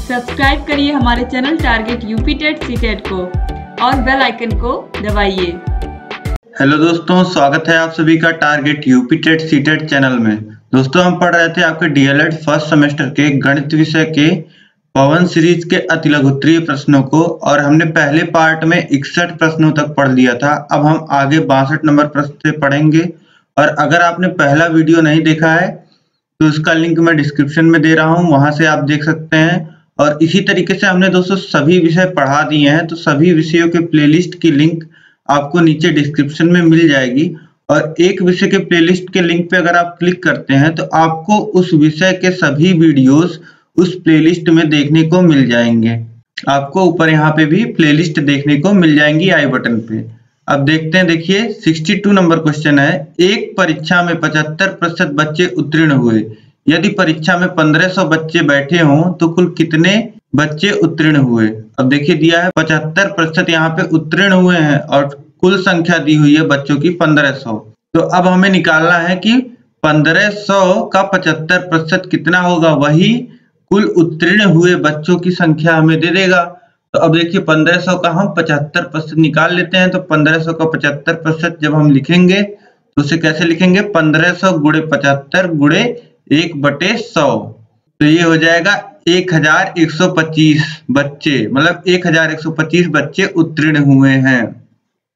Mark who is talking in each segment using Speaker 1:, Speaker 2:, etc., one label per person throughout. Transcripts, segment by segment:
Speaker 1: Subscribe करिए हमारे channel target UP TET CTET को और बेल आइकन को दबाइए।
Speaker 2: हेलो दोस्तों, स्वागत है आप सभी का target UP TET CTET channel में। दोस्तों, हम पढ़ रहे थे आपके डीएलएड फर्स्ट सेमेस्टर के गणित विषय के पवन सीरीज के अति लघुत्तरीय प्रश्नों को, और हमने पहले पार्ट में 61 प्रश्नों तक पढ़ लिया था। अब हम आगे 62 नंबर प्रश्न से पढ़ेंगे, और अगर आपने पहला वीडियो नहीं देखा है तो उसका लिंक मैं डिस्क्रिप्शन में दे रहा हूं, वहां से आप देख सकते हैं। और इसी तरीके से हमने दोस्तों सभी विषय पढ़ा दिए हैं, तो सभी विषयों के प्लेलिस्ट की लिंक आपको नीचे डिस्क्रिप्शन में मिल जाएगी। और एक विषय के प्लेलिस्ट के लिंक पे अगर आप क्लिक करते हैं तो आपको उस विषय के सभी वीडियोस उस प्लेलिस्ट में देखने को मिल जाएंगे। आपको ऊपर यहाँ पे भी प्लेलिस्ट देखने को मिल जाएंगी आई बटन पे। अब देखते हैं, देखिए 62 नंबर क्वेश्चन है। एक परीक्षा में 75% बच्चे उत्तीर्ण हुए। यदि परीक्षा में 1500 बच्चे बैठे हों तो कुल कितने बच्चे उत्तीर्ण हुए। अब देखिए दिया है 75% यहाँ पे उत्तीर्ण हुए हैं और कुल संख्या दी हुई है बच्चों की 1500। तो अब हमें निकालना है कि 1500 का 75% कितना होगा, वही कुल उत्तीर्ण हुए बच्चों की संख्या हमें दे देगा। तो अब देखिए 1500 का हम 75% निकाल लेते हैं। तो 1500 का 75% जब हम लिखेंगे तो उसे कैसे लिखेंगे, 1500 गुणे 75 गुणे 1/100। तो ये हो जाएगा 1125 बच्चे, मतलब 1125 बच्चे उत्तीर्ण हुए हैं।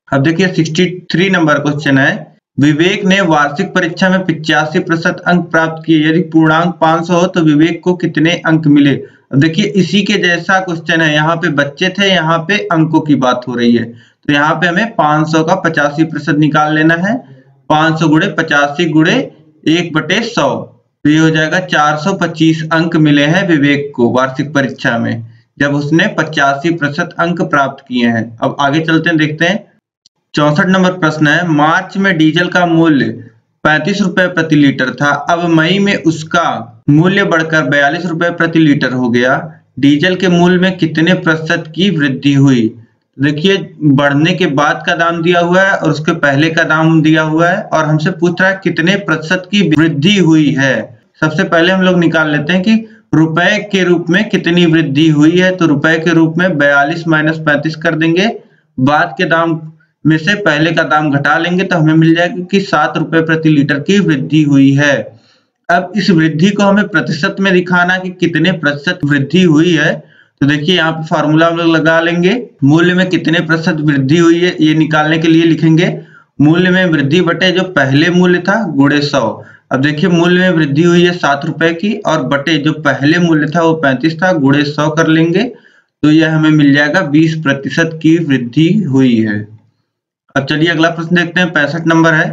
Speaker 2: अब देखिए 63 नंबर क्वेश्चन है। विवेक ने वार्षिक परीक्षा में 85% अंक प्राप्त किए। यदि पूर्णांक 500 हो तो विवेक को कितने अंक मिले। अब देखिए इसी के जैसा क्वेश्चन है, यहाँ पे बच्चे थे, यहाँ पे अंकों की बात हो रही है। तो यहाँ पे हमें 500 का 85% निकाल लेना है। 500 गुणे 85 गुणे 1/100, तो ये हो जाएगा 425 अंक मिले हैं विवेक को वार्षिक परीक्षा में, जब उसने 85% अंक प्राप्त किए हैं। अब आगे चलते हैं, देखते हैं 64 नंबर प्रश्न है। मार्च में डीजल का मूल्य 35 रुपए प्रति लीटर था। अब मई में उसका मूल्य बढ़कर 42 रुपए प्रति लीटर हो गया। डीजल के मूल्य में कितने प्रतिशत की वृद्धि हुई। देखिए बढ़ने के बाद का दाम दिया हुआ है और उसके पहले का दाम दिया हुआ है, और हमसे पूछ रहा है कितने प्रतिशत की वृद्धि हुई है। सबसे पहले हम लोग निकाल लेते हैं कि रुपए के रूप में कितनी वृद्धि हुई है। तो रुपए के रूप में 42 माइनस 35 कर देंगे, बाद के दाम में से पहले का दाम घटा लेंगे तो हमें मिल जाएगा कि 7 रुपए प्रति लीटर की वृद्धि हुई है। अब इस वृद्धि को हमें प्रतिशत में दिखाना कि कितने प्रतिशत वृद्धि हुई है। तो देखिए यहाँ पे फार्मूला हम लोग लगा लेंगे। मूल्य में कितने प्रतिशत वृद्धि हुई है ये निकालने के लिए लिखेंगे मूल्य में वृद्धि बटे जो पहले मूल्य था गुणे 100। अब देखिए मूल्य में वृद्धि हुई है 7 रुपए की, और बटे जो पहले मूल्य था वो 35 था, गुणे 100 कर लेंगे तो यह हमें मिल जाएगा 20% की वृद्धि हुई है। अब चलिए अगला प्रश्न देखते हैं। 65 नंबर है।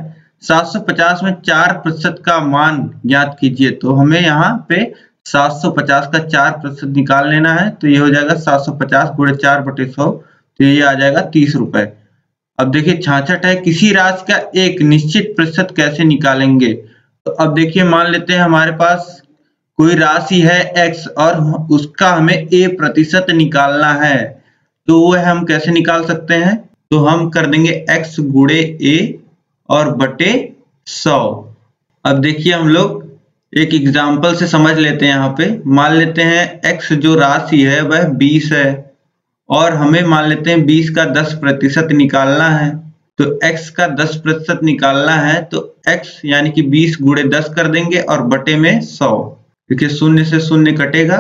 Speaker 2: 750 में 4% का मान ज्ञात कीजिए। तो हमें यहाँ पे 750 का 4% निकाल लेना है। तो ये हो जाएगा 750 गुणे 4/100, तो ये आ जाएगा 30 रुपए। अब देखिए 66 है। किसी राशि का एक निश्चित प्रतिशत कैसे निकालेंगे। तो अब देखिए मान लेते हैं हमारे पास कोई राशि है x और उसका हमें a% निकालना है। तो वह हम कैसे निकाल सकते हैं। तो हम कर देंगे x गुणे a और बटे 100। अब देखिए हम लोग एक एग्जाम्पल से समझ लेते हैं। यहाँ पे मान लेते हैं x जो राशि है वह 20 है, और हमें मान लेते हैं 20 का 10% निकालना है। तो x का 10% निकालना है तो x यानी कि 20 गुणे 10 कर देंगे और बटे में 100। देखिए शून्य से शून्य कटेगा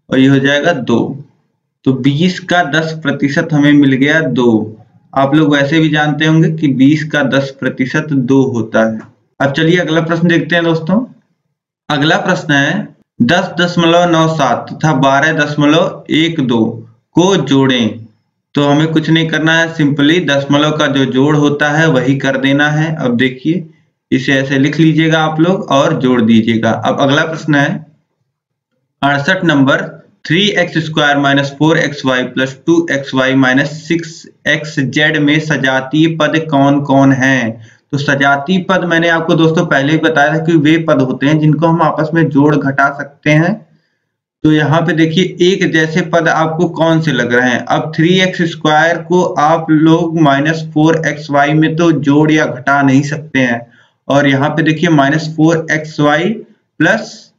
Speaker 2: और ये हो जाएगा 2। तो 20 का 10% हमें मिल गया 2। आप लोग वैसे भी जानते होंगे कि 20 का 10% 2 होता है। अब चलिए अगला प्रश्न देखते हैं दोस्तों। अगला प्रश्न है 10.97 तथा 12.12 को जोड़ें। तो हमें कुछ नहीं करना है, सिंपली दशमलव का जो जोड़ होता है वही कर देना है। अब देखिए इसे ऐसे लिख लीजिएगा आप लोग और जोड़ दीजिएगा। अब अगला प्रश्न है 68 number. 3x² - 4xy + 2xy - 6xz में सजातीय पद कौन कौन है। तो सजातीय पद मैंने आपको दोस्तों पहले ही बताया था कि वे पद होते हैं जिनको हम आपस में जोड़ घटा सकते हैं। तो यहाँ पे देखिए एक जैसे पद आपको कौन से लग रहे हैं। अब 3x² को आप लोग -4xy में तो जोड़ या घटा नहीं सकते हैं, और यहाँ पे देखिए -4xy +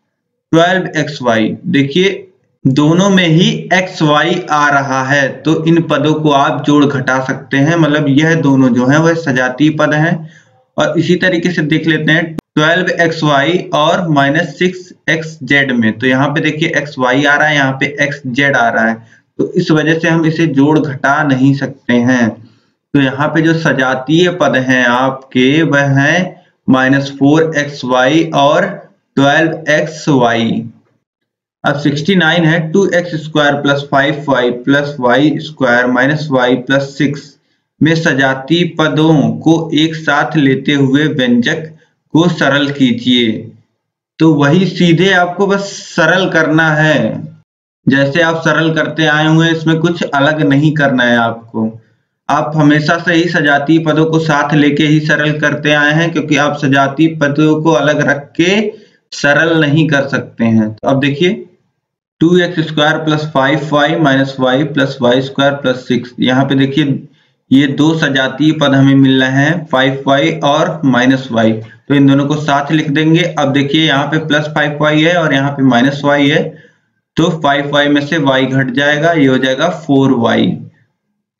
Speaker 2: 12xy, देखिए दोनों में ही एक्स वाई आ रहा है, तो इन पदों को आप जोड़ घटा सकते हैं। मतलब यह दोनों जो हैं वह सजातीय पद हैं। और इसी तरीके से देख लेते हैं 12xy और -6xz में। तो यहाँ पे देखिए xy आ रहा है, यहाँ पे xz आ रहा है, तो इस वजह से हम इसे जोड़ घटा नहीं सकते हैं। तो यहाँ पे जो सजातीय पद हैं आपके वह हैं -4xy और 12xy। अब 69 है 2x² + 5y + y² - y + 6 में सजातीय पदों को एक साथ लेते हुए व्यंजक को सरल कीजिए। तो वही सीधे आपको बस सरल करना है, जैसे आप सरल करते आए हुए, इसमें कुछ अलग नहीं करना है आपको। आप हमेशा से ही सजातीय पदों को साथ लेके ही सरल करते आए हैं, क्योंकि आप सजातीय पदों को अलग रख के सरल नहीं कर सकते हैं। तो अब देखिए 2x² + 5y - y + y² + 6, यहाँ पे देखिए ये दो सजातीय पद हमें मिल रहे हैं 5y और -y, तो इन दोनों को साथ लिख देंगे। अब देखिए यहाँ पे +5y है और यहाँ पे -y है, तो 5y में से y घट जाएगा, ये हो जाएगा 4y।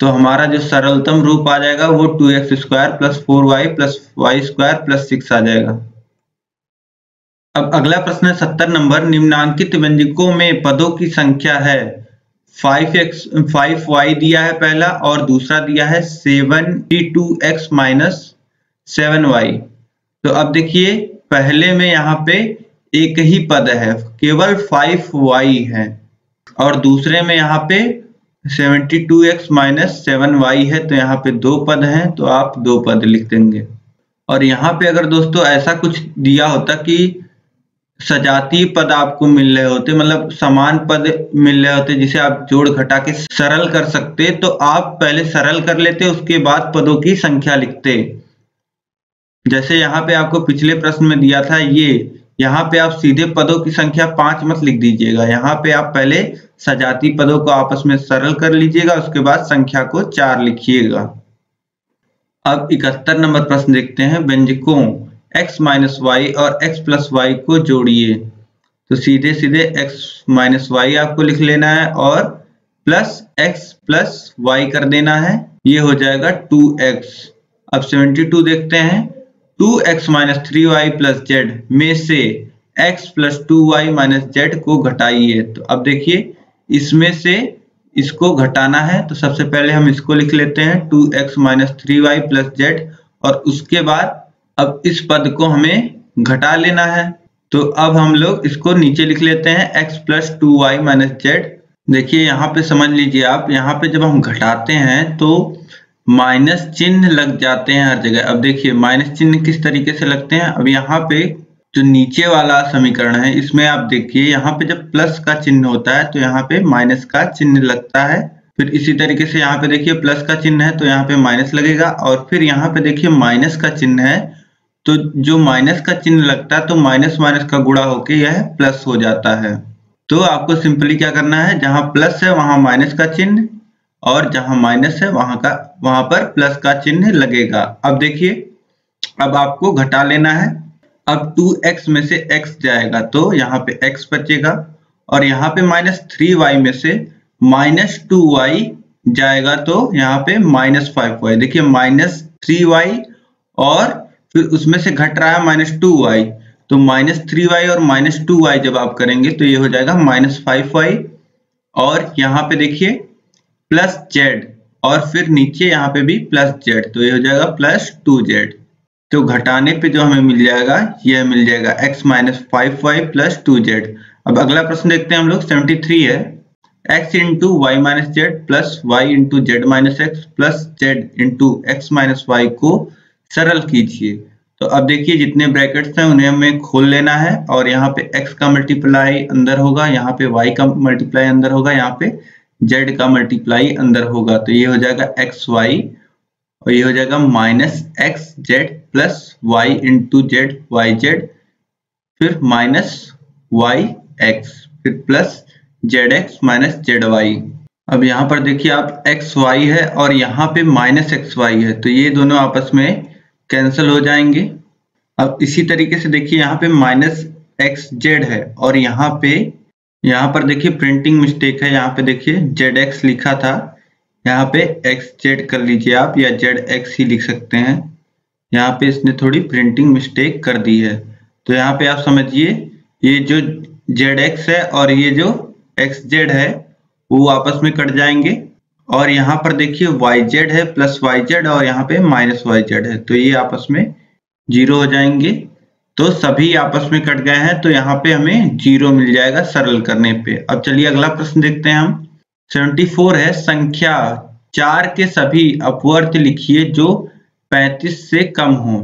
Speaker 2: तो हमारा जो सरलतम रूप आ जाएगा वो 2x² + 4y + y² + 6 आ जाएगा। अब अगला प्रश्न है 70 नंबर। निम्नांकित व्यंजकों में पदों की संख्या है 5y दिया है पहला, और दूसरा दिया है 72x - 7y। तो अब देखिए पहले में यहाँ पे एक ही पद है, केवल 5y है, और दूसरे में यहाँ पे 72x - 7y है, तो यहाँ पे दो पद हैं, तो आप दो पद लिख देंगे। और यहाँ पे अगर दोस्तों ऐसा कुछ दिया होता कि सजातीय पद आपको मिल रहे होते, मतलब समान पद मिल रहे होते जिसे आप जोड़ घटा के सरल कर सकते, तो आप पहले सरल कर लेते, उसके बाद पदों की संख्या लिखते। जैसे यहाँ पे आपको पिछले प्रश्न में दिया था ये, यहाँ पे आप सीधे पदों की संख्या 5 मत लिख दीजिएगा, यहाँ पे आप पहले सजातीय पदों को आपस में सरल कर लीजिएगा, उसके बाद संख्या को 4 लिखिएगा। अब 71 नंबर प्रश्न देखते हैं। व्यंजकों x - y और x + y को जोड़िए। तो सीधे सीधे x - y आपको लिख लेना है और प्लस x + y कर देना है, ये हो जाएगा 2x। अब 72 देखते हैं। 2x - 3y + z में से x + 2y - z को घटाइए। तो अब देखिए इसमें से इसको घटाना है, तो सबसे पहले हम इसको लिख लेते हैं 2x - 3y + z, और उसके बाद अब इस पद को हमें घटा लेना है। तो अब हम लोग इसको नीचे लिख लेते हैं x + 2y - z। देखिए यहाँ पे समझ लीजिए आप, यहाँ पे जब हम घटाते हैं तो माइनस चिन्ह लग जाते हैं हर जगह। अब देखिए माइनस चिन्ह किस तरीके से लगते हैं। अब यहाँ पे जो नीचे वाला समीकरण है इसमें आप देखिए यहाँ पे जब प्लस का चिन्ह होता है तो यहाँ पे माइनस का चिन्ह लगता है। फिर इसी तरीके से यहाँ पे देखिए प्लस का चिन्ह है तो यहाँ पे माइनस लगेगा, और फिर यहाँ पे देखिए माइनस का चिन्ह है, तो जो माइनस का चिन्ह लगता है तो माइनस माइनस का गुणा होके यह प्लस हो जाता है। तो आपको सिंपली क्या करना है, जहां प्लस है वहां माइनस का चिन्ह, और जहां माइनस है वहां पर प्लस का चिन्ह लगेगा। अब देखिए अब आपको घटा लेना है। अब 2x में से x जाएगा तो यहाँ पे x बचेगा, और यहाँ पे -3y में से -2y जाएगा तो यहाँ पे -5y। देखिए -3y और फिर उसमें से घट रहा है -2y, तो -3y और -2y जब आप करेंगे तो ये हो जाएगा -5y, और यहाँ पे देखिए +z, और फिर नीचे यहाँ पे भी +z, तो ये हो जाएगा +2z। तो घटाने पे जो हमें मिल जाएगा यह मिल जाएगा x - 5y + 2z। अब अगला प्रश्न देखते हैं हम लोग। 73 है। x × y - z + y × z - x + z × x - y को सरल कीजिए। तो अब देखिए जितने ब्रैकेट्स हैं उन्हें हमें खोल लेना है, और यहाँ पे x का मल्टीप्लाई अंदर होगा, यहाँ पे y का मल्टीप्लाई अंदर होगा, यहाँ पे z का मल्टीप्लाई अंदर होगा, तो ये हो जाएगा xy, और ये हो जाएगा -xz + y × z yz, फिर -yx, फिर +zx - zy। अब यहाँ पर देखिए आप xy है और यहाँ पे -xy है, तो ये दोनों आपस में कैंसिल हो जाएंगे। अब इसी तरीके से देखिए यहाँ पे -xz है और यहाँ पे यहाँ पर देखिए प्रिंटिंग मिस्टेक है। यहाँ पे देखिए ZX लिखा था, यहाँ पे XZ कर लीजिए आप, या ZX ही लिख सकते हैं। यहाँ पे इसने थोड़ी प्रिंटिंग मिस्टेक कर दी है। तो यहाँ पे आप समझिए ये जो ZX है और ये जो XZ है वो आपस में कट जाएंगे, और यहाँ पर देखिए YZ है प्लस YZ और यहाँ पे माइनस YZ है, तो ये आपस में 0 हो जाएंगे। तो सभी आपस में कट गए हैं, तो यहाँ पे हमें 0 मिल जाएगा सरल करने पे। अब चलिए अगला प्रश्न देखते हैं हम। 74 है, संख्या 4 के सभी अपवर्त लिखिए जो 35 से कम हो।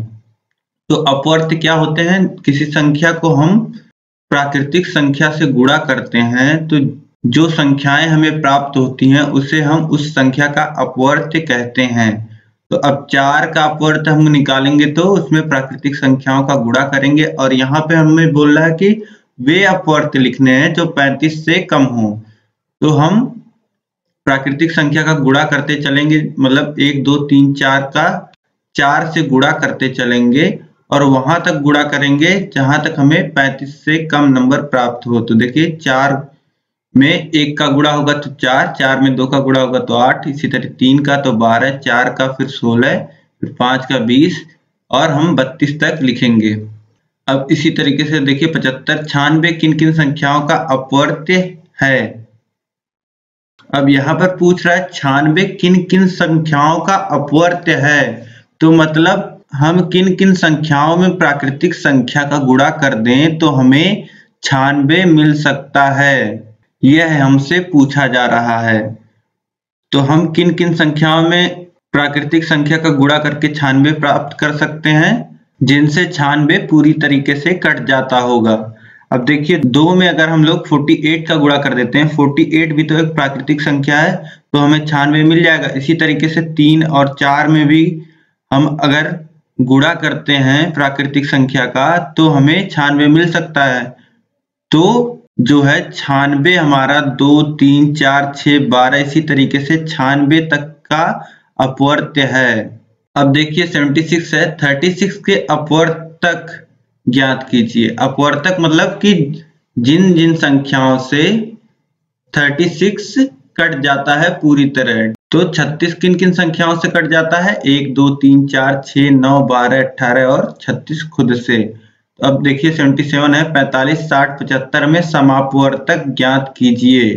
Speaker 2: तो अपवर्त क्या होते हैं? किसी संख्या को हम प्राकृतिक संख्या से गुणा करते हैं तो जो संख्याएं हमें प्राप्त होती हैं उसे हम उस संख्या का अपवर्त कहते हैं। तो अब 4 का अपवर्त हम निकालेंगे तो उसमें प्राकृतिक संख्याओं का गुणा करेंगे, और यहाँ पे हमें बोल रहा है कि वे अपवर्त लिखने हैं जो 35 से कम हो। तो हम प्राकृतिक संख्या का गुणा करते चलेंगे, मतलब 1 2 3 4 का 4 से गुणा करते चलेंगे और वहां तक गुणा करेंगे जहां तक हमें 35 से कम नंबर प्राप्त हो। तो देखिए 4 में 1 का गुणा होगा तो 4, 4 में 2 का गुणा होगा तो 8, इसी तरह 3 का तो 12, 4 का फिर 16, फिर 5 का 20 और हम 32 तक लिखेंगे। अब इसी तरीके से देखिए 75, 96 किन किन संख्याओं का अपवर्त्य है। अब यहाँ पर पूछ रहा है 96 किन किन संख्याओं का अपवर्त्य है, तो मतलब हम किन किन संख्याओं में प्राकृतिक संख्या का गुणा कर दें तो हमें 96 मिल सकता है, यह हमसे पूछा जा रहा है। तो हम किन किन संख्याओं में प्राकृतिक संख्या का गुणा करके 96 प्राप्त कर सकते हैं, जिनसे 96 पूरी तरीके से कट जाता होगा। अब देखिए 2 में अगर हम लोग 48 का गुणा कर देते हैं, 48 भी तो एक प्राकृतिक संख्या है, तो हमें 96 मिल जाएगा। इसी तरीके से 3 और 4 में भी हम अगर गुणा करते हैं प्राकृतिक संख्या का तो हमें 96 मिल सकता है। तो जो है 96 हमारा 2 3 4 6 12 इसी तरीके से 96 तक का अपवर्त्य है। अब देखिए 76 है, 36 के अपवर्तक ज्ञात कीजिए। अपवर्तक मतलब कि जिन जिन संख्याओं से 36 कट जाता है पूरी तरह। तो 36 किन किन संख्याओं से कट जाता है? 1 2 3 4 6 9 12 18 और 36 खुद से। तो अब देखिए 77 है, 45 60 75 में समापवर्तक ज्ञात कीजिए।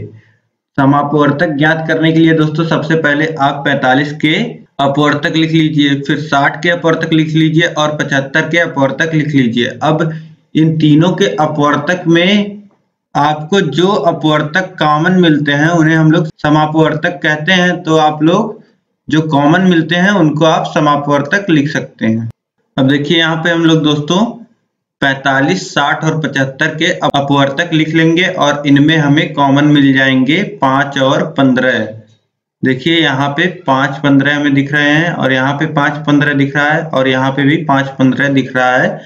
Speaker 2: समापवर्तक ज्ञात करने के लिए दोस्तों सबसे पहले आप 45 के अपवर्तक लिख लीजिए, फिर 60 के अपवर्तक लिख लीजिए और 75 के अपवर्तक लिख लीजिए। अब इन तीनों के अपवर्तक में आपको जो अपवर्तक कॉमन मिलते हैं उन्हें हम लोग समापवर्तक कहते हैं। तो आप लोग जो कॉमन मिलते हैं उनको आप समापवर्तक लिख सकते हैं। अब देखिए यहाँ पे हम लोग दोस्तों 45 60 और 75 के अपवर्तक लिख लेंगे और इनमें हमें कॉमन मिल जाएंगे 5 और 15। देखिए यहाँ पे 5 15 हमें दिख रहे हैं और यहाँ पे 5 15 दिख रहा है और यहाँ पे भी 5 15 दिख रहा है।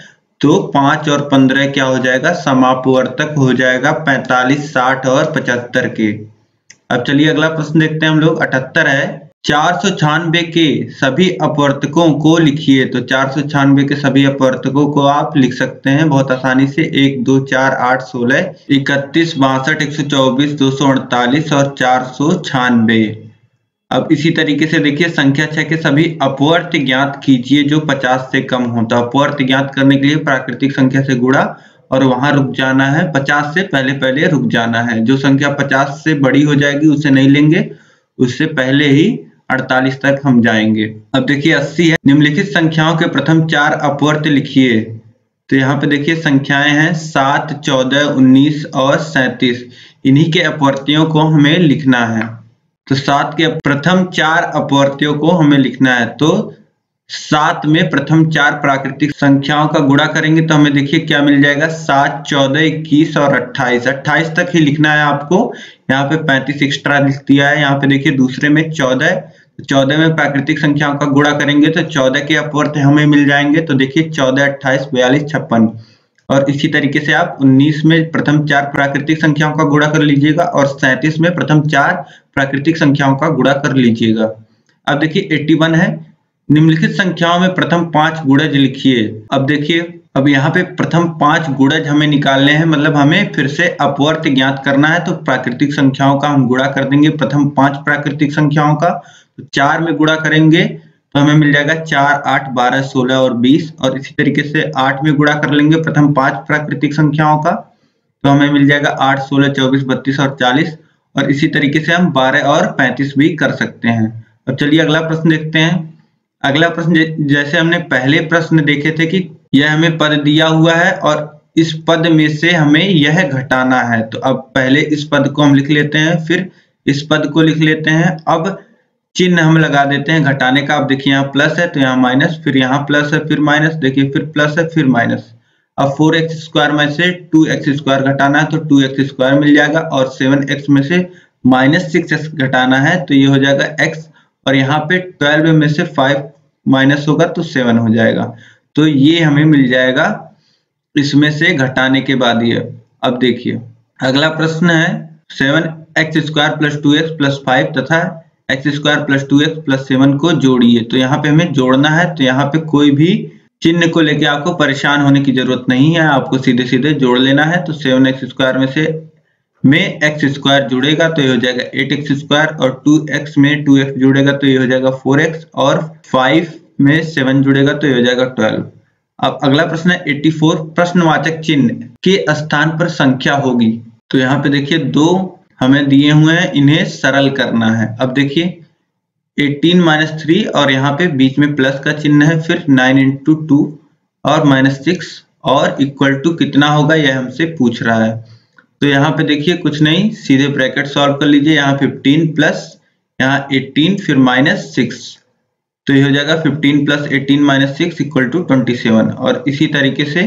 Speaker 2: तो 5 और 15 क्या हो जाएगा? समापवर्तक हो जाएगा 45 60 और 75 के। अब चलिए अगला प्रश्न देखते हैं हम लोग। 78 है, 496 के सभी अपवर्तकों को लिखिए। तो 496 के सभी अपवर्तकों को आप लिख सकते हैं बहुत आसानी से। 1 2 4 8 16 31 62 124 248 और 496। अब इसी तरीके से देखिए संख्या 6 के सभी अपवर्त ज्ञात कीजिए जो 50 से कम हो। तो अपवर्त ज्ञात करने के लिए प्राकृतिक संख्या से गुणा और वहां रुक जाना है, 50 से पहले पहले रुक जाना है। जो संख्या 50 से बड़ी हो जाएगी उसे नहीं लेंगे, उससे पहले ही 48 तक हम जाएंगे। अब देखिए 80 है, निम्नलिखित संख्याओं के प्रथम 4 अपवर्त लिखिए। तो यहाँ पे देखिए संख्याएं हैं 7 14 19 और 37। इन्हीं के अपवर्तियों को हमें लिखना है। तो 7 के प्रथम 4 अपवर्तियों को हमें लिखना है। तो 7 में प्रथम 4 प्राकृतिक संख्याओं का गुणा करेंगे तो हमें देखिए क्या मिल जाएगा? 7 14 21 और 28। 28 तक ही लिखना है आपको। यहाँ पे 35 एक्स्ट्रा लिख दिया है। यहाँ पे देखिए दूसरे में 14, 14 में प्राकृतिक संख्याओं का गुणा करेंगे तो 14 के अपवर्त हमें मिल जाएंगे। तो देखिए 14 28 42 56। और इसी तरीके से आप 19 में प्रथम 4 प्राकृतिक संख्याओं का गुणा कर लीजिएगा और 37 में प्रथम 4 प्राकृतिक संख्याओं का गुणा कर लीजिएगा। अब देखिए 81 है, निम्नलिखित संख्याओं में प्रथम 5 गुणज लिखिए। अब देखिए अब यहाँ पे प्रथम 5 गुणज हमें निकालने हैं, मतलब हमें फिर से अपवर्त ज्ञात करना है। तो प्राकृतिक संख्याओं का हम गुणा कर देंगे प्रथम 5 प्राकृतिक संख्याओं का। तो 4 में गुणा करेंगे तो हमें मिल जाएगा 4, 8, 12, 16 और 20। और इसी तरीके से 8 में गुणा कर लेंगे प्रथम 5 प्राकृतिक संख्याओं का, तो हमें मिल जाएगा 8, 16, 24, 32 और 40। और इसी तरीके से हम 12 और 35 भी कर सकते हैं। अब चलिए अगला प्रश्न देखते हैं। अगला प्रश्न जैसे हमने पहले प्रश्न देखे थे कि यह हमें पद दिया हुआ है और इस पद में से हमें यह घटाना है। तो अब पहले इस पद को हम लिख लेते हैं, फिर इस पद को लिख लेते हैं। अब चिन्ह हम लगा देते हैं घटाने का। अब देखिए यहाँ प्लस है तो यहाँ माइनस, फिर यहाँ प्लस है फिर माइनस, देखिए फिर प्लस है फिर माइनस। अब 4x स्क्वायर में से 2x स्क्वायर घटाना है तो 2x स्क्वायर मिल जाएगा, और 7x में से -6x घटाना है तो ये हो जाएगा x, और यहाँ पे 12 में से 5 माइनस होगा तो 7 हो जाएगा। तो ये हमें मिल जाएगा इसमें से घटाने के बाद ये। अब देखिए अगला प्रश्न है 7x square plus 2x plus 5 तथा x square plus 2x plus 7 को जोड़िए। तो यहाँ पे हमें जोड़ना है, तो यहाँ पे कोई भी चिन्ह को लेके आपको परेशान होने की जरूरत नहीं है, आपको सीधे सीधे जोड़ लेना है। तो 7x स्क्वायर में से x स्क्वायर जुड़ेगा तो ये हो जाएगा 8x स्क्वायर, और 2x में 2x जुड़ेगा तो ये हो जाएगा 4x, और 5 में 7 जुड़ेगा तो ये हो जाएगा 12। अब अगला प्रश्न है 84, प्रश्नवाचक चिन्ह के स्थान पर संख्या होगी। तो यहाँ पे देखिए 2 हमें दिए हुए हैं, इन्हें सरल करना है। अब देखिए 18 - 3 और यहाँ पे बीच में प्लस का चिन्ह है, फिर 9 × 2 और -6 और इक्वल टू कितना होगा यह हमसे पूछ रहा है। तो यहाँ पे देखिए कुछ नहीं, सीधे ब्रैकेट सॉल्व कर लीजिए। यहाँ 15 प्लस यहाँ 18 फिर -6, तो ये हो जाएगा 15 + 18 - 6 = 27। और इसी तरीके से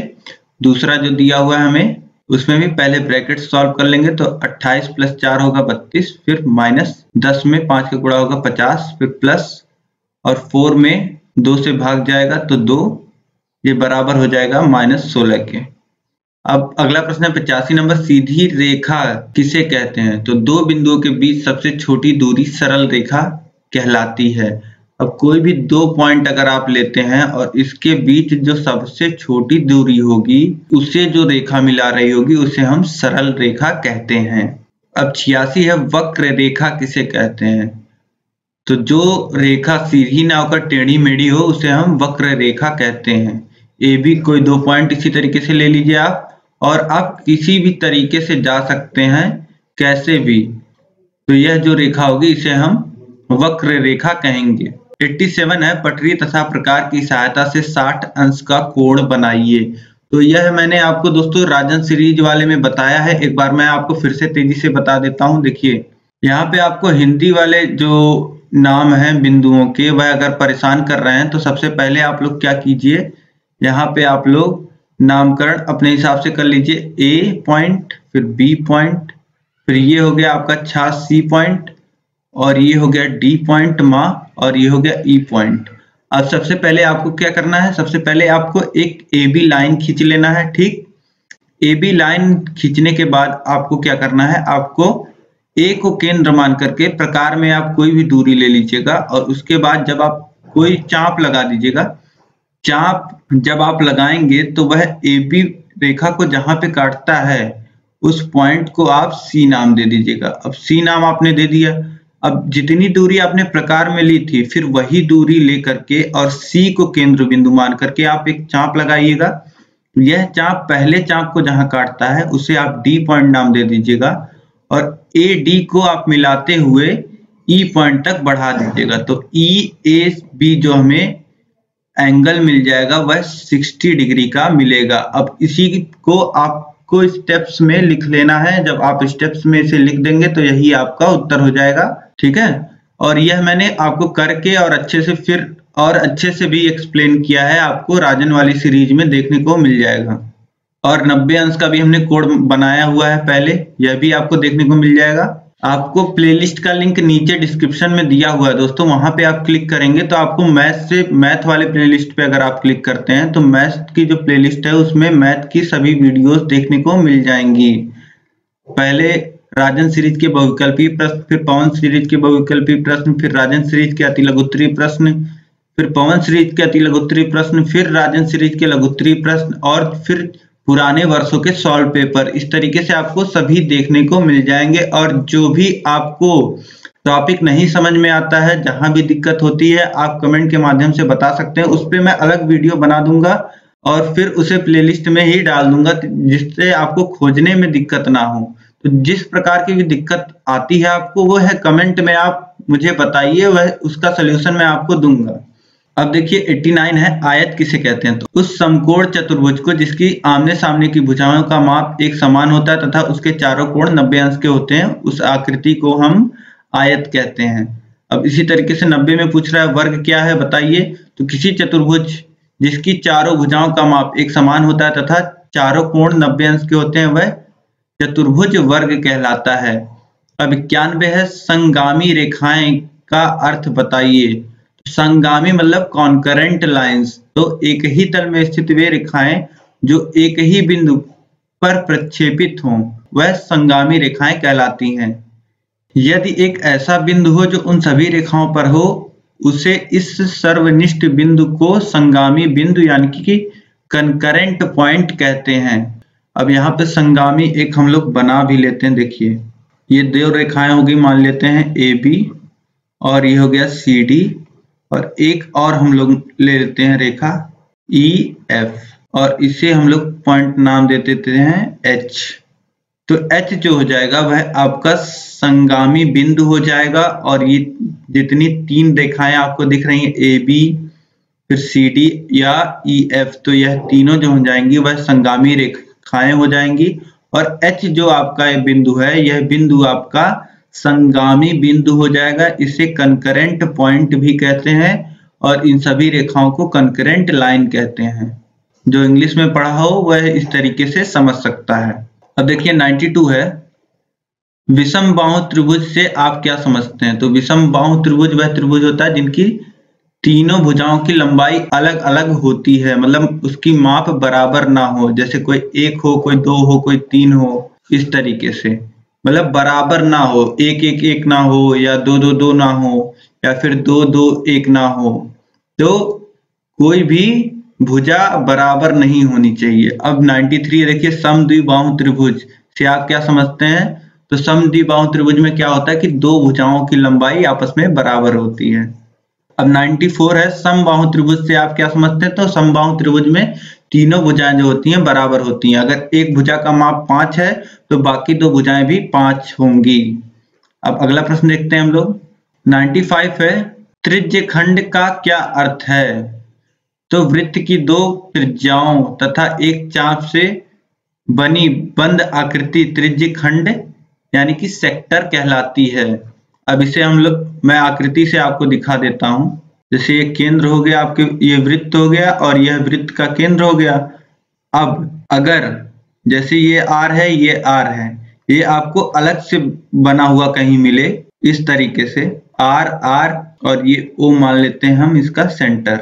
Speaker 2: दूसरा जो दिया हुआ है हमें, उसमें भी पहले ब्रैकेट सॉल्व कर लेंगे। तो 28 + 4 होगा 32, फिर -10 में 5 का गुणा होगा 50, फिर प्लस और 4 में 2 से भाग जाएगा तो 2, ये बराबर हो जाएगा -16 के। अब अगला प्रश्न है 85 नंबर, सीधी रेखा किसे कहते हैं। तो 2 बिंदुओं के बीच सबसे छोटी दूरी सरल रेखा कहलाती है। अब कोई भी 2 पॉइंट अगर आप लेते हैं और इसके बीच जो सबसे छोटी दूरी होगी, उसे जो रेखा मिला रही होगी, उसे हम सरल रेखा कहते हैं। अब 86 है, वक्र रेखा किसे कहते हैं। तो जो रेखा सीधी ना होकर टेढ़ी मेढ़ी हो, उसे हम वक्र रेखा कहते हैं। ये भी कोई 2 पॉइंट इसी तरीके से ले लीजिए आप, और आप किसी भी तरीके से जा सकते हैं, कैसे भी। तो यह जो रेखा होगी इसे हम वक्र रेखा कहेंगे। 87 है, पटरी तथा प्रकार की सहायता से 60 अंश का कोण बनाइए। तो यह मैंने आपको दोस्तों राजन सीरीज वाले में बताया है, एक बार मैं आपको फिर से तेजी से बता देता हूं। देखिए यहाँ पे आपको हिंदी वाले जो नाम हैं बिंदुओं के, वह अगर परेशान कर रहे हैं तो सबसे पहले आप लोग क्या कीजिए, यहाँ पे आप लोग नामकरण अपने हिसाब से कर लीजिए। A पॉइंट, फिर B पॉइंट, फिर ये हो गया आपका C पॉइंट, और ये हो गया D पॉइंट माँ, और ये हो गया E पॉइंट। अब सबसे पहले आपको क्या करना है, सबसे पहले आपको एक AB लाइन खींच लेना है। ठीक, AB लाइन खींचने के बाद आपको क्या करना है, आपको A को केंद्र मान करके प्रकार में आप कोई भी दूरी ले लीजिएगा, और उसके बाद जब आप कोई चाप लगा दीजिएगा। चाप जब आप लगाएंगे तो वह AB रेखा को जहां पे काटता है उस पॉइंट को आप C नाम दे दीजिएगा। अब C नाम आपने दे दिया। अब जितनी दूरी आपने प्रकार में ली थी, फिर वही दूरी लेकर के और C को केंद्र बिंदु मान करके आप एक चाप लगाइएगा। यह चाप पहले चाप को जहां काटता है उसे आप D पॉइंट नाम दे दीजिएगा, और AD को आप मिलाते हुए E पॉइंट तक बढ़ा दीजिएगा। तो EAB जो हमें एंगल मिल जाएगा वह 60 डिग्री का मिलेगा। अब इसी को आपको स्टेप्स में लिख लेना है। जब आप स्टेप्स में इसे लिख देंगे तो यही आपका उत्तर हो जाएगा। ठीक है, और यह मैंने आपको करके और अच्छे से भी एक्सप्लेन किया है, आपको राजन वाली सीरीज में देखने को मिल जाएगा। और 90 अंश का भी हमने कोड बनाया हुआ है पहले, यह भी आपको देखने को मिल जाएगा। आपको प्लेलिस्ट का लिंक नीचे डिस्क्रिप्शन में दिया हुआ है दोस्तों, वहां पे आप क्लिक करेंगे तो आपको मैथ वाले प्लेलिस्ट पे अगर आप क्लिक करते हैं तो मैथ की जो प्लेलिस्ट है उसमें मैथ की सभी वीडियोस देखने को मिल जाएंगी। पहले राजन सीरीज के बहुविकल्पीय प्रश्न, फिर पवन सीरीज के बहुविकल्पीय प्रश्न, फिर राजन सीरीज के अतिलघुत्तरीय प्रश्न, फिर पवन सीरीज के अति लघुत्तरीय प्रश्न, फिर राजन सीरीज के लघुत्तरीय प्रश्न और फिर पुराने वर्षों के सॉल्व पेपर। इस तरीके से आपको सभी देखने को मिल जाएंगे। और जो भी आपको टॉपिक नहीं समझ में आता है, जहां भी दिक्कत होती है, आप कमेंट के माध्यम से बता सकते हैं। उस पर मैं अलग वीडियो बना दूंगा और फिर उसे प्लेलिस्ट में ही डाल दूंगा, जिससे आपको खोजने में दिक्कत ना हो। तो जिस प्रकार की भी दिक्कत आती है आपको, वो है कमेंट में आप मुझे बताइए, वह उसका सलूशन मैं आपको दूंगा। अब देखिए 89 है, आयत किसे कहते हैं? तो उस समकोण चतुर्भुज को जिसकी आमने सामने की भुजाओं का माप एक समान होता है तथा उसके चारों कोण 90 अंश के होते हैं, उस आकृति को हम आयत कहते हैं। अब इसी तरीके से 90 में पूछ रहा है वर्ग क्या है बताइए। तो किसी चतुर्भुज जिसकी चारों भुजाओं का माप एक समान होता है तथा चारों कोण 90 अंश के होते हैं, वह चतुर्भुज वर्ग कहलाता है। अब 91 है, संगामी रेखाएं का अर्थ बताइए। संगामी मतलब कॉन्करेंट लाइंस, तो एक ही तल में स्थित वे रेखाएं जो एक ही बिंदु पर प्रक्षेपित हों, वह संगामी रेखाएं कहलाती हैं। यदि एक ऐसा बिंदु हो जो उन सभी रेखाओं पर हो, उसे इस सर्वनिष्ठ बिंदु को संगामी बिंदु यानी कि कनकरेंट पॉइंट कहते हैं। अब यहाँ पे संगामी एक हम लोग बना भी लेते हैं। देखिए ये दो रेखाएं होगी, मान लेते हैं ए बी, और ये हो गया सी डी, और एक और हम लोग ले लेते हैं रेखा ई एफ, और इसे हम लोग पॉइंट नाम दे देते हैं एच। तो एच जो हो जाएगा वह आपका संगामी बिंदु हो जाएगा। और ये जितनी तीन रेखाएं आपको दिख रही हैं ए बी फिर सी डी या ई एफ, तो यह तीनों जो हो जाएंगी वह संगामी रेखाएं हो जाएंगी। और एच जो आपका ये बिंदु है, यह बिंदु आपका संगामी बिंदु हो जाएगा। इसे कनकरेंट पॉइंट भी कहते हैं और इन सभी रेखाओं को कनकरेंट लाइन कहते हैं। जो इंग्लिश में पढ़ा हो वह इस तरीके से समझ सकता है। अब देखिए 92 है, विषम बाहु त्रिभुज से आप क्या समझते हैं? तो विषम बाहु त्रिभुज वह त्रिभुज होता है जिनकी तीनों भुजाओं की लंबाई अलग अलग होती है, मतलब उसकी माप बराबर ना हो। जैसे कोई एक हो, कोई दो हो, कोई तीन हो, इस तरीके से मतलब बराबर ना हो, एक एक एक ना हो, या दो दो दो ना हो, या फिर दो दो एक ना हो। तो कोई भी भुजा बराबर नहीं होनी चाहिए। अब 93 देखिए, समद्विबाहु त्रिभुज से आप क्या समझते हैं? तो समद्विबाहु त्रिभुज में क्या होता है कि दो भुजाओं की लंबाई आपस में बराबर होती है। अब 94 है, समबाहु त्रिभुज से आप क्या समझते हैं? तो समबाहु त्रिभुज में तीनों भुजाएं जो होती हैं बराबर होती हैं। अगर एक भुजा का माप 5 है तो बाकी दो भुजाएं भी 5 होंगी। अब अगला प्रश्न देखते हैं हम लोग। 95 है, त्रिज्य खंड का क्या अर्थ है? तो वृत्त की दो त्रिज्याओं तथा एक चाप से बनी बंद आकृति त्रिज्य खंड यानी कि सेक्टर कहलाती है। अब इसे हम लोग, मैं आकृति से आपको दिखा देता हूं। जैसे ये केंद्र हो गया आपके, ये वृत्त हो गया और यह वृत्त का केंद्र हो गया। अब अगर जैसे ये आर है, ये आर है, ये आपको अलग से बना हुआ कहीं मिले इस तरीके से, आर आर और ये ओ मान लेते हैं हम इसका सेंटर,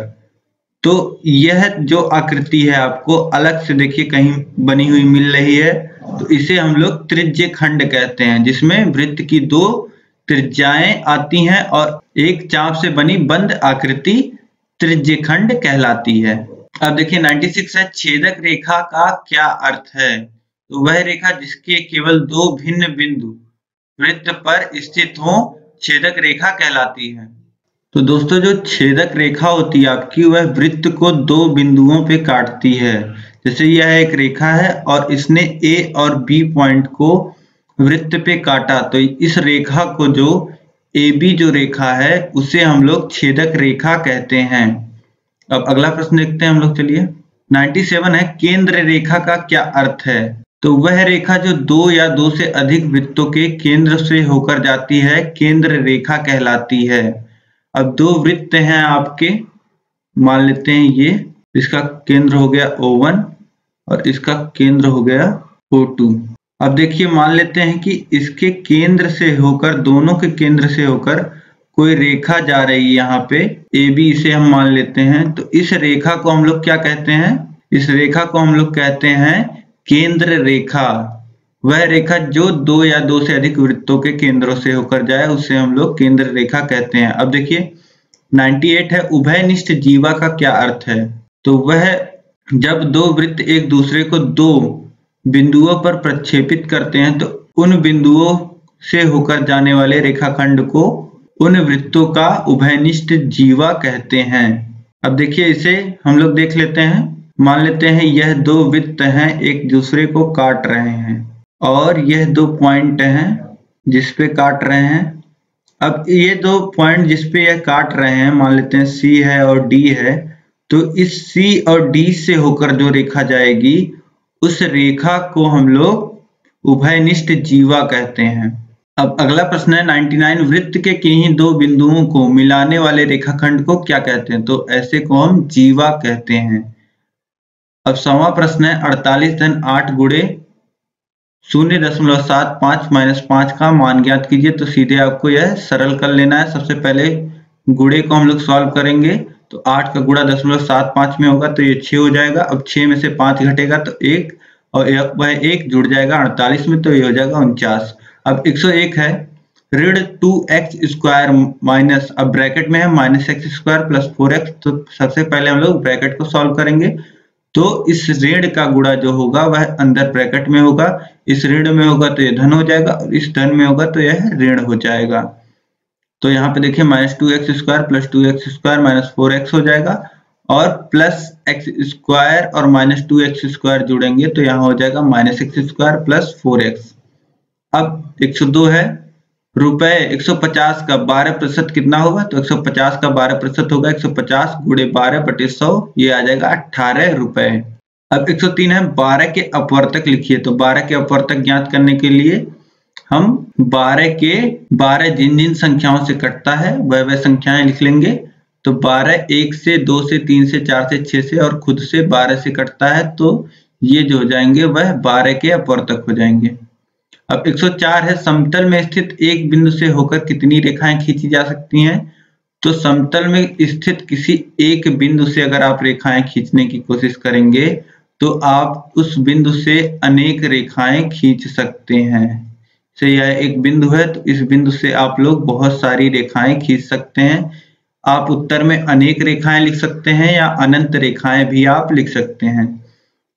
Speaker 2: तो यह जो आकृति है आपको अलग से देखिए कहीं बनी हुई मिल रही है, तो इसे हम लोग त्रिज्य खंड कहते हैं, जिसमें वृत्त की दो त्रिज्याएं आती हैं और एक चाप से बनी बंद आकृति त्रिज्य खंड कहलाती है। अब देखिए 96 है, छेदक रेखा का क्या अर्थ है? तो वह रेखा जिसके केवल दो भिन्न बिंदु वृत्त पर स्थित हो छेदक रेखा कहलाती है। तो दोस्तों जो छेदक रेखा होती है आपकी, वह वृत्त को दो बिंदुओं पे काटती है। जैसे यह एक रेखा है और इसने ए और बी पॉइंट को वृत्त पे काटा, तो इस रेखा को जो ए बी जो रेखा है उसे हम लोग छेदक रेखा कहते हैं। अब अगला प्रश्न देखते हैं हम लोग, चलिए। 97 है, केंद्र रेखा का क्या अर्थ है? तो वह रेखा जो दो या दो से अधिक वृत्तों के केंद्र से होकर जाती है केंद्र रेखा कहलाती है। अब दो वृत्त हैं आपके, मान लेते हैं ये, इसका केंद्र हो गया O1 और इसका केंद्र हो गया O2। अब देखिए मान लेते हैं कि इसके केंद्र से होकर, दोनों के केंद्र से होकर कोई रेखा जा रही है यहाँ पे, ए बी इसे हम मान लेते हैं। तो इस रेखा को हम लोग क्या कहते हैं? इस रेखा को हम लोग कहते हैं केंद्र रेखा। वह रेखा जो दो या दो से अधिक वृत्तों के केंद्रों से होकर जाए उसे हम लोग केंद्र रेखा कहते हैं। अब देखिए 98 है उभयनिष्ठ जीवा का क्या अर्थ है? तो वह जब दो वृत्त एक दूसरे को दो बिंदुओं पर प्रक्षेपित करते हैं तो उन बिंदुओं से होकर जाने वाले रेखाखंड को उन वृत्तों का उभयनिष्ठ जीवा कहते हैं। अब देखिए इसे हम लोग देख लेते हैं। मान लेते हैं यह दो वृत्त हैं, एक दूसरे को काट रहे हैं और यह दो पॉइंट हैं जिस पे काट रहे हैं। अब ये दो पॉइंट जिस पे यह काट रहे हैं, मान लेते हैं C है और D है, तो इस C और D से होकर जो रेखा जाएगी उस रेखा को हम लोग उभयनिष्ठ जीवा कहते हैं। अब अगला प्रश्न है 99 वृत्त के किन्हीं दो बिंदुओं को मिलाने वाले रेखाखंड को क्या कहते हैं? तो ऐसे को हम जीवा कहते हैं। अब 100वां प्रश्न है 48 धन 8 गुणे 0.75 - 5 का मान ज्ञात कीजिए। तो सीधे आपको यह सरल कर लेना है। सबसे पहले गुणे को हम लोग सॉल्व करेंगे तो 8 का गुणा 0.75 में होगा तो ये 6 हो जाएगा। अब 6 में से 5 घटेगा तो 1 और वह 1 जुड़ जाएगा 48 में, तो ये हो जाएगा 49। अब 101 है ऋण 2x² माइनस, अब ब्रैकेट में है -x² प्लस 4x। तो सबसे पहले हम लोग ब्रैकेट को सॉल्व करेंगे तो इस ऋण का गुणा जो होगा वह अंदर ब्रैकेट में होगा, इस ऋण में होगा तो यह धन हो जाएगा और इस धन में होगा तो यह ऋण हो जाएगा। तो यहाँ पे देखिए -2x² plus 2x² minus 4x हो जाएगा और प्लस x² और -2x² जुड़ेंगे तो यहाँ हो जाएगा -x² प्लस 4x। अब 102 है रुपए 150 का 12% कितना होगा? तो 150 का 12% होगा 150 गुणे 12/100, ये आ जाएगा 18 रुपए। अब 103 है 12 के अपवर्तक लिखिए। तो 12 के अपवर्तक ज्ञात करने के लिए हम 12 के 12 जिन जिन संख्याओं से कटता है वह संख्याएं लिख लेंगे। तो 12 1 से 2 से 3 से 4 से 6 से और खुद से 12 से कटता है तो ये जो हो जाएंगे वह 12 के अपवर्तक हो जाएंगे। अब 104 है समतल में स्थित एक बिंदु से होकर कितनी रेखाएं खींची जा सकती हैं? तो समतल में स्थित किसी एक बिंदु से अगर आप रेखाएं खींचने की कोशिश करेंगे तो आप उस बिंदु से अनेक रेखाएं खींच सकते हैं। से यह एक बिंदु है तो इस बिंदु से आप लोग बहुत सारी रेखाएं खींच सकते हैं। आप उत्तर में अनेक रेखाएं लिख सकते हैं या अनंत रेखाएं भी आप लिख सकते हैं।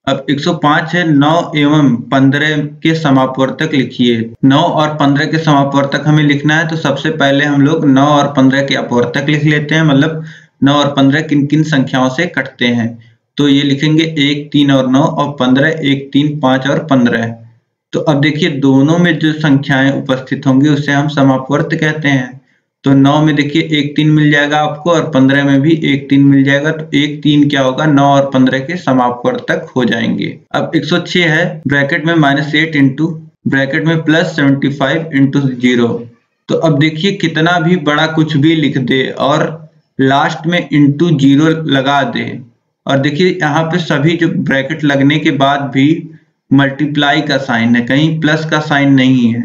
Speaker 2: अब 105 है 9 एवं 15 के समापवर्तक लिखिए। 9 और 15 के समापवर्तक हमें लिखना है तो सबसे पहले हम लोग 9 और 15 के अपवर्तक लिख लेते हैं, मतलब 9 और 15 किन किन संख्याओं से कटते हैं। तो ये लिखेंगे 1 3 और 9 और 15 1 3 5 और 15। तो अब देखिए दोनों में जो संख्याएं उपस्थित होंगी उसे हम समापवर्त कहते हैं। तो 9 में देखिए 1 3 मिल जाएगा आपको और 15 में भी 1 3 मिल जाएगा। तो 1 3 क्या होगा 9 और 15 के समापवर्तक हो जाएंगे। अब 106 है ब्रैकेट में -8 इंटू ब्रैकेट में +75 इंटू 0। तो अब देखिए कितना भी बड़ा कुछ भी लिख दे और लास्ट में इंटू 0 लगा दे और देखिए यहाँ पे सभी जो ब्रैकेट लगने के बाद भी मल्टीप्लाई का साइन है, कहीं प्लस का साइन नहीं है,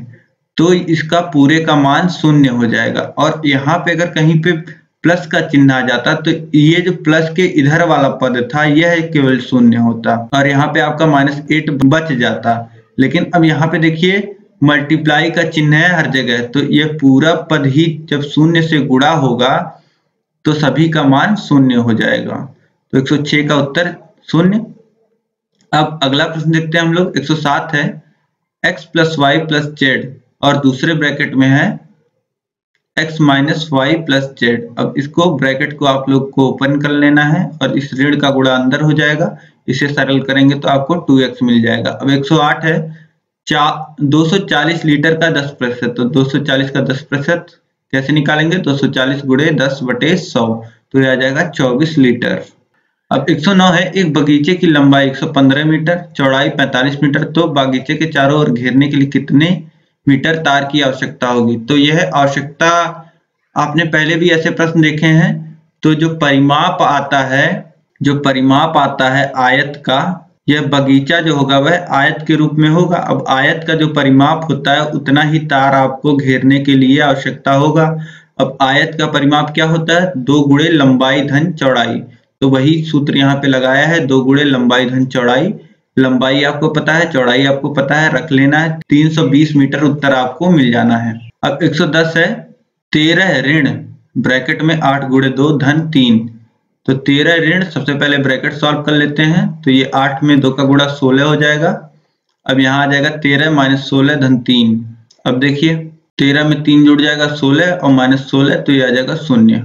Speaker 2: तो इसका पूरे का मान 0 हो जाएगा। और यहाँ पे अगर कहीं पे प्लस का चिन्ह आ जाता तो ये जो प्लस के इधर वाला पद था यह केवल 0 होता और यहाँ पे आपका -8 बच जाता। लेकिन अब यहाँ पे देखिए मल्टीप्लाई का चिन्ह है हर जगह, तो ये पूरा पद ही जब 0 से गुणा होगा तो सभी का मान 0 हो जाएगा। तो 106 का उत्तर 0। अब अगला प्रश्न देखते हैं हम लोग। 107 है x + y + z और दूसरे ब्रैकेट में है x - y + z। अब इसको ब्रैकेट को आप लोग को ओपन कर लेना है और इस ऋण का गुणा अंदर हो जाएगा। इसे सरल करेंगे तो आपको 2x मिल जाएगा। अब 108 है 240 लीटर का 10%। तो 240 का 10% कैसे निकालेंगे? 240 गुणे 10/100 तो यह आ जाएगा 24 लीटर। अब 109 है एक बगीचे की लंबाई 115 मीटर, चौड़ाई 45 मीटर, तो बागीचे के चारों ओर घेरने के लिए कितने मीटर तार की आवश्यकता होगी? तो यह आवश्यकता आपने पहले भी ऐसे प्रश्न देखे हैं। तो जो परिमाप आता है आयत का, यह बगीचा जो होगा वह आयत के रूप में होगा। अब आयत का जो परिमाप होता है उतना ही तार आपको घेरने के लिए आवश्यकता होगा। अब आयत का परिमाप क्या होता है? 2 गुणे लंबाई धन चौड़ाई। तो वही सूत्र यहाँ पे लगाया है, 2 गुणे लंबाई धन चौड़ाई। लंबाई आपको पता है, चौड़ाई आपको पता है, रख लेना है। 320 मीटर उत्तर आपको मिल जाना है। अब 110 है 13 ऋण ब्रैकेट में 8 गुणे 2 धन 3, तो 13 ऋण, सबसे पहले ब्रैकेट सॉल्व कर लेते हैं, तो ये 8 में 2 का गुणा 16 हो जाएगा। अब यहाँ आ जाएगा 13 माइनस 16 धन 3। अब देखिए 13 में 3 जुड़ जाएगा 16 और माइनस 16, तो ये आ जाएगा 0।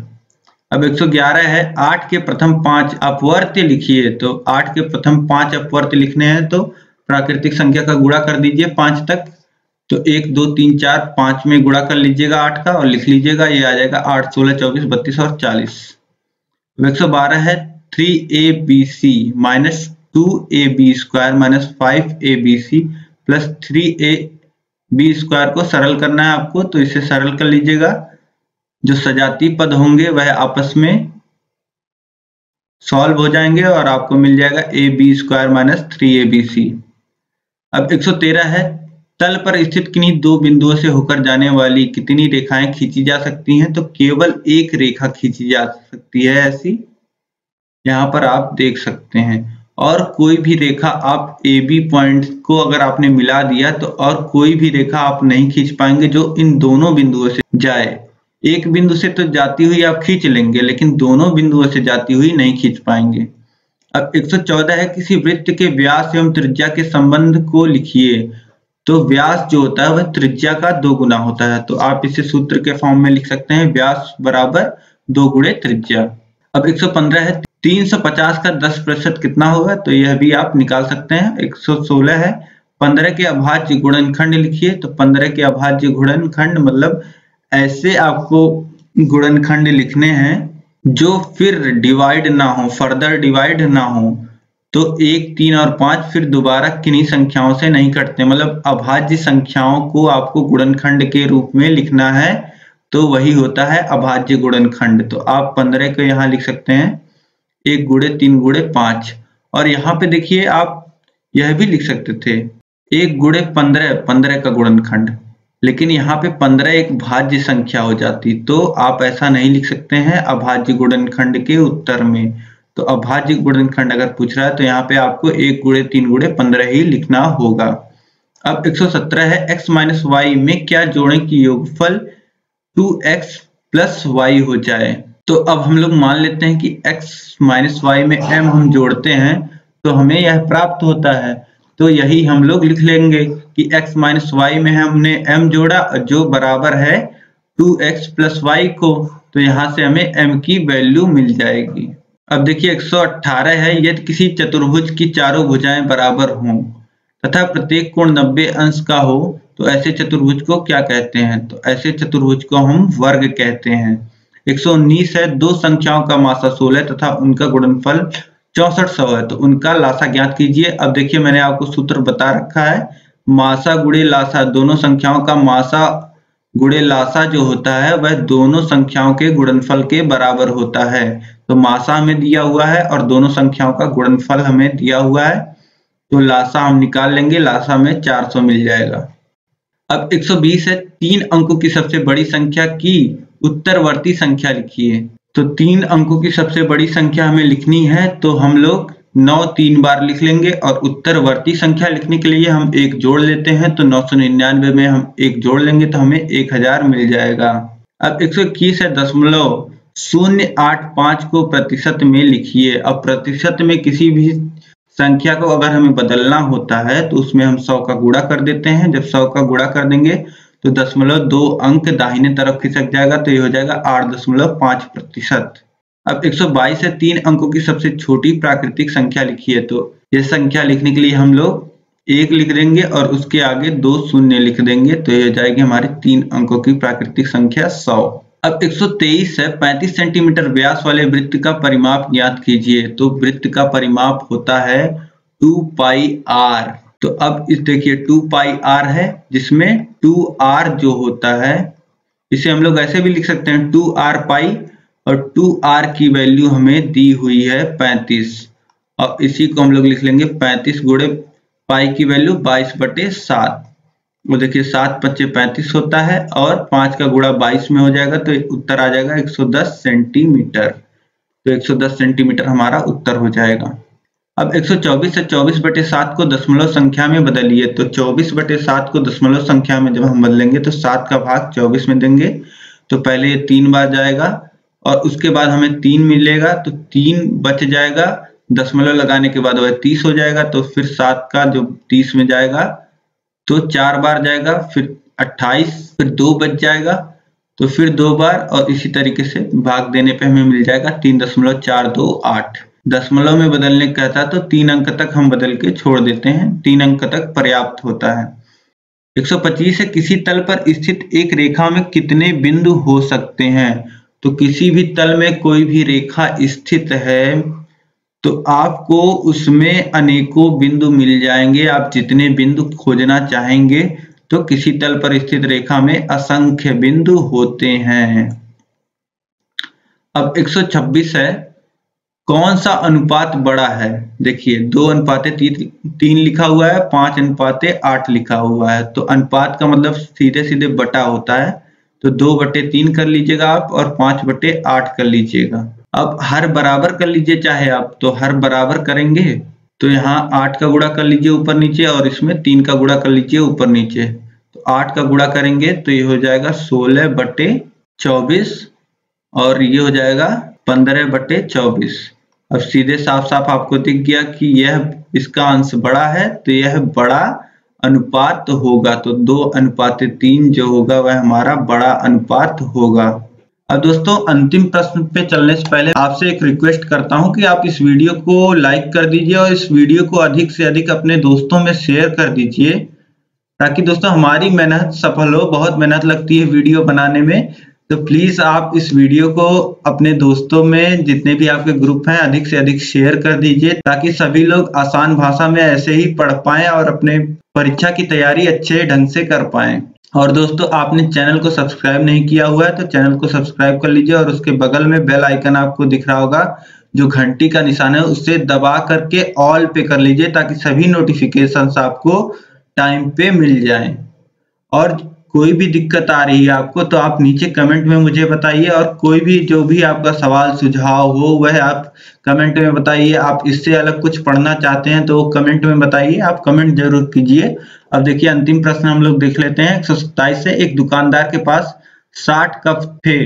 Speaker 2: अब 111 है, 8 के प्रथम 5 अपवर्त्य लिखिए, तो 8 के प्रथम 5 अपवर्त्य लिखने हैं तो प्राकृतिक संख्या का गुणा कर दीजिए 5 तक, तो 1 2 3 4 5 में गुणा कर लीजिएगा 8 का और लिख लीजिएगा, ये आ जाएगा 8 16 24 32 और 40। 112 है, 3abc minus 2ab square minus 5abc plus 3ab square को सरल करना है आपको, तो इसे सरल कर लीजिएगा। जो सजातीय पद होंगे वह आपस में सॉल्व हो जाएंगे और आपको मिल जाएगा ab स्क्वायर माइनस 3abc। अब 113 है, तल पर स्थित किन्हीं दो बिंदुओं से होकर जाने वाली कितनी रेखाएं खींची जा सकती हैं, तो केवल एक रेखा खींची जा सकती है ऐसी, यहाँ पर आप देख सकते हैं। और कोई भी रेखा आप AB पॉइंट को अगर आपने मिला दिया तो और कोई भी रेखा आप नहीं खींच पाएंगे जो इन दोनों बिंदुओं से जाए। एक बिंदु से तो जाती हुई आप खींच लेंगे, लेकिन दोनों बिंदुओं से जाती हुई नहीं खींच पाएंगे। अब 114 है, किसी वृत्त के व्यास एवं त्रिज्या के संबंध को लिखिए, तो व्यास जो होता है वह त्रिज्या का 2 गुना होता है, तो आप इसे सूत्र के फॉर्म में लिख सकते हैं, व्यास बराबर 2 गुणे त्रिज्या। अब 115 है, 350 का 10% कितना होगा, तो यह भी आप निकाल सकते हैं। 116 है, 15 के अभाज्य गुणनखंड लिखिए, तो 15 के अभाज्य गुणनखंड मतलब ऐसे आपको गुणनखंड लिखने हैं जो फिर डिवाइड ना हो, फर्दर डिवाइड ना हो, तो 1 3 और 5 फिर दोबारा किन्हीं संख्याओं से नहीं कटते, मतलब अभाज्य संख्याओं को आपको गुणनखंड के रूप में लिखना है, तो वही होता है अभाज्य गुणनखंड। तो आप 15 को यहाँ लिख सकते हैं 1 गुणे 3 गुणे 5, और यहाँ पे देखिए आप यह भी लिख सकते थे 1 गुणे 15 का गुणनखंड, लेकिन यहाँ पे 15 एक भाज्य संख्या हो जाती, तो आप ऐसा नहीं लिख सकते हैं अभाज्य गुणनखंड के उत्तर में। तो अभाज्य गुणनखंड अगर पूछ रहा है तो यहाँ पे आपको 1 गुणे 3 गुणे 15 ही लिखना होगा। अब 117 है, x माइनस वाई में क्या जोड़ें कि योगफल 2x प्लस वाई हो जाए, तो अब हम लोग मान लेते हैं कि x माइनस वाई में m हम जोड़ते हैं तो हमें यह प्राप्त होता है, तो यही हम लोग लिख लेंगे कि x माइनस वाई में हमने m जोड़ा जो बराबर है 2x प्लस वाई को, तो यहाँ से हमें m की वैल्यू मिल जाएगी। अब देखिए 118 है, यदि किसी चतुर्भुज की चारों भुजाएं बराबर हों तथा प्रत्येक कोण 90 अंश का हो तो ऐसे चतुर्भुज को क्या कहते हैं, तो ऐसे चतुर्भुज को हम वर्ग कहते हैं। 119 है, दो संख्याओं का मासा 16 तथा उनका गुणनफल 6400 है, तो उनका लासा ज्ञात कीजिए। अब देखिए मैंने आपको सूत्र बता रखा है, मासा गुणे लासा, दोनों संख्याओं का मासा गुणे लासा जो होता है वह दोनों संख्याओं के गुणनफल के बराबर होता है। तो मासा हमें दिया हुआ है और दोनों संख्याओं का गुणनफल हमें दिया हुआ है, तो लासा हम निकाल लेंगे, लासा में 400 मिल जाएगा। अब 120 है, 3 अंकों की सबसे बड़ी संख्या की उत्तरवर्ती संख्या लिखिए, तो 3 अंकों की सबसे बड़ी संख्या हमें लिखनी है, तो हम लोग 9 3 बार लिख लेंगे और उत्तरवर्ती संख्या लिखने के लिए हम 1 जोड़ लेते हैं, तो 999 में हम 1 जोड़ लेंगे तो हमें 1000 मिल जाएगा। अब 121 है, 0.085 को प्रतिशत में लिखिए। अब प्रतिशत में किसी भी संख्या को अगर हमें बदलना होता है तो उसमें हम 100 का गुणा कर देते हैं, जब 100 का गुणा कर देंगे तो 0.2 अंक दाहिने तरफ खिसक जाएगा, तो ये हो जाएगा 8.5%। अब 122 है, 3 अंकों की सबसे छोटी प्राकृतिक संख्या लिखिए, तो ये संख्या लिखने के लिए हम लोग 1 लिख देंगे और उसके आगे 2 शून्य लिख देंगे, तो ये हो जाएगी हमारी 3 अंकों की प्राकृतिक संख्या 100। अब 123 है, 35 सेंटीमीटर व्यास वाले वृत्त का परिमाप ज्ञात कीजिए, तो वृत्त का परिमाप होता है 2 पाई r। तो अब इस देखिए 2 पाई r है, जिसमें 2r जो होता है इसे हम लोग ऐसे भी लिख सकते हैं 2r पाई, और 2r की वैल्यू हमें दी हुई है 35, और इसी को हम लोग लिख लेंगे 35 गुणे पाई की वैल्यू 22/7। वो देखिए 7 5 35 होता है और 5 का गुणा 22 में हो जाएगा, तो उत्तर आ जाएगा 110 सेंटीमीटर। तो 110 सेंटीमीटर हमारा उत्तर हो जाएगा। अब 124 है, 24/7 को दशमलव संख्या में बदलिए, तो 24/7 को दशमलव संख्या में जब हम बदलेंगे तो 7 का भाग 24 में देंगे, तो पहले ये 3 बार जाएगा और उसके बाद हमें 3 मिलेगा तो 3 बच जाएगा, दशमलव लगाने के बाद वह 30 हो जाएगा। तो फिर 7 का जो 30 में जाएगा तो 4 बार जाएगा, फिर 28, फिर 2 बच जाएगा तो फिर 2 बार, और इसी तरीके से भाग देने पे हमें मिल जाएगा 3.428। दशमलव में बदलने का कहता है तो 3 अंक तक हम बदल के छोड़ देते हैं, 3 अंक तक पर्याप्त होता है। 125 है, किसी तल पर स्थित एक रेखा में कितने बिंदु हो सकते हैं? तो किसी भी तल में कोई भी रेखा स्थित है तो आपको उसमें अनेकों बिंदु मिल जाएंगे। आप जितने बिंदु खोजना चाहेंगे, तो किसी तल पर स्थित रेखा में असंख्य बिंदु होते हैं। अब 126 है, कौन सा अनुपात बड़ा है? देखिए 2:3 लिखा हुआ है, 5:8 लिखा हुआ है। तो अनुपात का मतलब सीधे सीधे बटा होता है, तो 2/3 कर लीजिएगा आप और 5/8 कर लीजिएगा। अब हर बराबर कर लीजिए चाहे आप, तो हर बराबर करेंगे तो यहाँ 8 का गुणा कर लीजिए ऊपर नीचे, और इसमें 3 का गुणा कर लीजिए ऊपर नीचे। तो 8 का गुणा करेंगे तो ये हो जाएगा 16/24 और ये हो जाएगा 15/24। अब सीधे साफ साफ आपको दिख गया कि यह इसका अंश बड़ा है, तो यह बड़ा अनुपात होगा। तो 2:3 जो होगा वह हमारा बड़ा अनुपात होगा। अब दोस्तों अंतिम प्रश्न पे चलने से पहले आपसे एक रिक्वेस्ट करता हूं कि आप इस वीडियो को लाइक कर दीजिए और इस वीडियो को अधिक से अधिक अपने दोस्तों में शेयर कर दीजिए, ताकि दोस्तों हमारी मेहनत सफल हो। बहुत मेहनत लगती है वीडियो बनाने में, तो प्लीज आप इस वीडियो को अपने दोस्तों में, जितने भी आपके ग्रुप हैं, अधिक से अधिक शेयर कर दीजिए, ताकि सभी लोग आसान भाषा में ऐसे ही पढ़ पाएं और अपने परीक्षा की तैयारी अच्छे ढंग से कर पाएं। और दोस्तों आपने चैनल को सब्सक्राइब नहीं किया हुआ है तो चैनल को सब्सक्राइब कर लीजिए, और उसके बगल में बेल आइकन आपको दिख रहा होगा जो घंटी का निशान है, उससे दबा करके ऑल पे कर लीजिए, ताकि सभी नोटिफिकेशंस आपको टाइम पे मिल जाएं। और कोई भी दिक्कत आ रही है आपको तो आप नीचे कमेंट में मुझे बताइए, और कोई भी जो भी आपका सवाल सुझाव हो वह आप कमेंट में बताइए। आप इससे अलग कुछ पढ़ना चाहते हैं तो कमेंट में बताइए, आप कमेंट जरूर कीजिए। अब देखिए अंतिम प्रश्न हम लोग देख लेते हैं। 127 से, एक दुकानदार के पास 60 कप थे,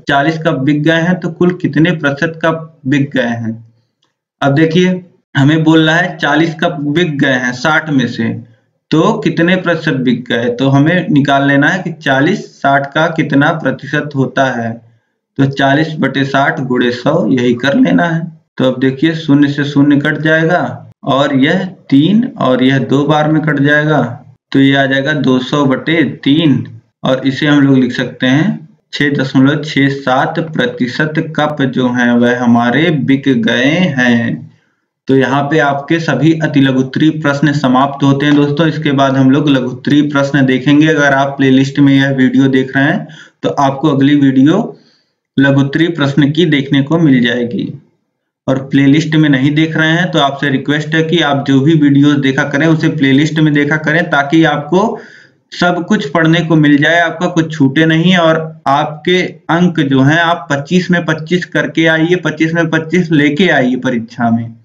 Speaker 2: 40 कप बिक गए हैं, तो कुल कितने प्रतिशत कप बिक गए हैं? अब देखिए हमें बोल रहा है 40 कप बिक गए हैं 60 में से, तो कितने प्रतिशत बिक गए? तो हमें निकाल लेना है कि 40-60 का कितना प्रतिशत होता है। तो 40/60 × 100 यही कर लेना है। तो अब देखिए 0 से 0 कट जाएगा, और यह 3 और यह 2 बार में कट जाएगा, तो ये आ जाएगा 200/3, और इसे हम लोग लिख सकते हैं 6.67% कप जो हैं वह हमारे बिक गए हैं। तो यहाँ पे आपके सभी अति लघुत्तरीय प्रश्न समाप्त होते हैं दोस्तों। इसके बाद हम लोग लघुत्तरीय प्रश्न देखेंगे। अगर आप प्लेलिस्ट में यह वीडियो देख रहे हैं तो आपको अगली वीडियो लघुत्तरीय प्रश्न की देखने को मिल जाएगी। और प्लेलिस्ट में नहीं देख रहे हैं तो आपसे रिक्वेस्ट है कि आप जो भी वीडियो देखा करें उसे प्लेलिस्ट में देखा करें, ताकि आपको सब कुछ पढ़ने को मिल जाए, आपका कुछ छूटे नहीं। और आपके अंक जो हैं आप 25 में 25 करके आइए, 25 में 25 लेके आइए परीक्षा में,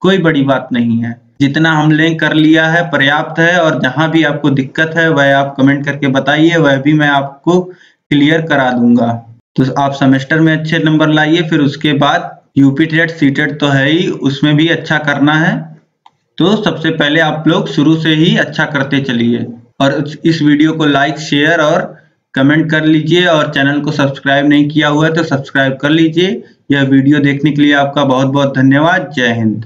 Speaker 2: कोई बड़ी बात नहीं है। जितना हमने कर लिया है पर्याप्त है, और जहां भी आपको दिक्कत है वह आप कमेंट करके बताइए, वह भी मैं आपको क्लियर करा दूंगा। तो आप सेमेस्टर में अच्छे नंबर लाइए, फिर उसके बाद यूपी टेट सीटेट तो है ही, उसमें भी अच्छा करना है। तो सबसे पहले आप लोग शुरू से ही अच्छा करते चलिए, और इस वीडियो को लाइक, शेयर और कमेंट कर लीजिए। और चैनल को सब्सक्राइब नहीं किया हुआ है तो सब्सक्राइब कर लीजिए। यह वीडियो देखने के लिए आपका बहुत बहुत धन्यवाद। जय हिंद।